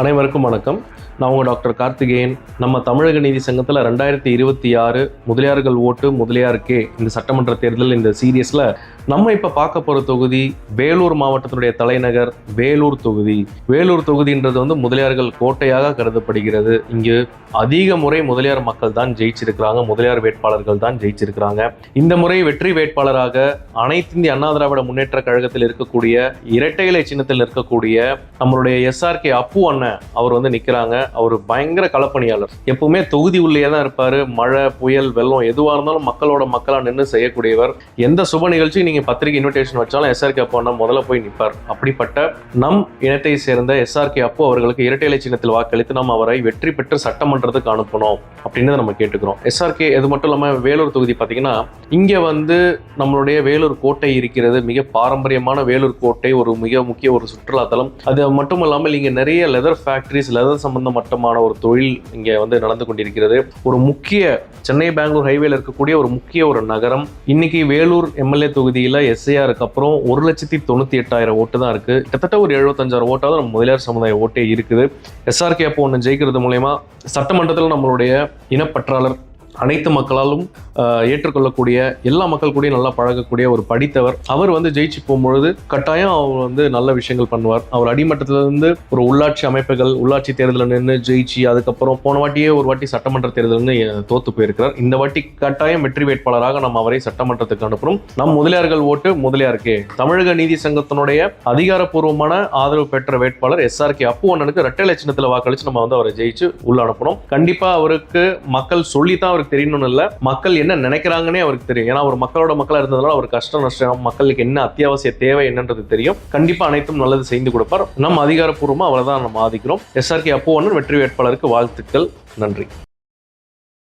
அனைவருக்கும் வணக்கம். நான் உங்கள் டாக்டர் கார்த்திகேயன். நம்ம தமிழக நீதி சங்கத்தில் 2026 முதலியார்கள் ஓட்டு முதலியாருக்கே இந்த சட்டமன்ற தேர்தல் இந்த சீரியஸில் நம்ம இப்போ பார்க்க போகிற தொகுதி வேலூர் மாவட்டத்தினுடைய தலைநகர் வேலூர் தொகுதி. வேலூர் தொகுதின்றது முதலியார்கள் கோட்டையாக கருதப்படுகிறது. இங்கு அதிக முறை முதலியார் மக்கள் தான் ஜெயிச்சிருக்கிறாங்க, முதலியார் வேட்பாளர்கள் தான் ஜெயிச்சிருக்கிறாங்க. இந்த முறை வெற்றி வேட்பாளராக அனைத்து இந்திய அண்ணா திராவிட முன்னேற்ற கழகத்தில் இருக்கக்கூடிய இரட்டை இலை சின்னத்தில் இருக்கக்கூடிய நம்மளுடைய SRK அப்பு அண்ணன் அவர் நிக்கிறாங்க. அவர் பயங்கர களப்பணியாளர். எப்பவுமே தொகுதி உள்ளே தான் இருப்பாரு. மழை புயல் வெள்ளம் எதுவாக இருந்தாலும் மக்களா நின்று செய்யக்கூடியவர். எந்த சுப நிகழ்ச்சி நீங்க பத்திரிகை இன்விடேஷன் வச்சாலும் SRK அப்பு அண்ணா முதல்ல போய் நிற்பார். அப்படிப்பட்ட நம் இனத்தை சேர்ந்த SRK அப்பு அவர்களுக்கு இரட்டை இலை சின்னத்தில் வாக்களித்து நாம் அவரை வெற்றி பெற்று சட்டமன்றத்துக்கு அனுப்பணும் அப்படின்னு நம்ம கேட்டுக்கிறோம். SRK இது மட்டும் இல்லாம வேலூர் தொகுதி பார்த்தீங்கன்னா இங்க நம்மளுடைய வேலூர் கோட்டை இருக்கிறது. மிக பாரம்பரியமான வேலூர் கோட்டை ஒரு மிக முக்கிய ஒரு சுற்றுலா தலம். அது மட்டும் இல்லாமல் இங்க நிறைய லெதர் ஃபேக்டரிஸ், லெதர் சம்பந்தமட்டமான ஒரு தொழில் இங்க நடந்து கொண்டிருக்கிறது. ஒரு முக்கிய சென்னை பெங்களூர் ஹைவேல இருக்கக்கூடிய ஒரு முக்கிய ஒரு நகரம். இன்னைக்கு வேலூர் MLA தொகுதியில SARக்கு அப்புறம் 1,98,000 ஓட்டு தான் இருக்கு. கிட்டத்தட்ட ஒரு 75,000 ஓட்டாவது நம்ம முதலியார் சமுதாய ஓட்டே இருக்குது. SRK அப்போ ஒன்று ஜெயிக்கிறது மூலயமா சட்டமன்றத்தில் நம்மளுடைய இனப்பற்றாளர், அனைத்து மக்களாலும் ஏற்றுக்கொள்ளக்கூடிய, எல்லா மக்கள் கூட நல்லா பழகக்கூடிய ஒரு படித்தவர். அவர் ஜெயிச்சு போகும்பொழுது கட்டாயம் அவர் நல்ல விஷயங்கள் பண்ணுவார். அவர் அடிமட்டத்திலிருந்து ஒரு உள்ளாட்சி அமைப்புகள், உள்ளாட்சி தேர்தலில் நின்று ஜெயிச்சு அதுக்கப்புறம் போன வாட்டியே ஒரு வாட்டி சட்டமன்ற தேர்தல் தோத்து போயிருக்கிறார். இந்த வாட்டி கட்டாயம் வெற்றி வேட்பாளராக நம்ம அவரை சட்டமன்றத்துக்கு அனுப்புறோம். நம் முதலியார்கள் ஓட்டு முதலியாருக்கே. தமிழக நீதி சங்கத்தினுடைய அதிகாரப்பூர்வமான ஆதரவு பெற்ற வேட்பாளர் SRK அப்பு அண்ணனுக்கு இரட்டை இலை சின்னத்தில் வாக்களிச்சு நம்ம அவரை ஜெயிச்சு உள்ள அனுப்புறோம். கண்டிப்பா அவருக்கு மக்கள் சொல்லித்தான் அவருக்கு தெரியணும்னு இல்ல, மக்கள் என்ன நினைக்கிறாங்கன்னே அவருக்கு தெரியும். ஏன்னா அவர் மக்களா இருந்ததுனால அவர் கஷ்ட நஷ்டம், மக்களுக்கு என்ன அத்தியாவசிய தேவை என்னன்றது தெரியும். கண்டிப்பா அனைத்தும் நல்லது செய்து கொடுப்பார். நம்ம அதிகாரப்பூர்வமா அவரை தான் நம்ம ஆதிக்கிறோம். SRK அப்பு அண்ணன் வெற்றி வேட்பாளருக்கு வாழ்த்துக்கள். நன்றி.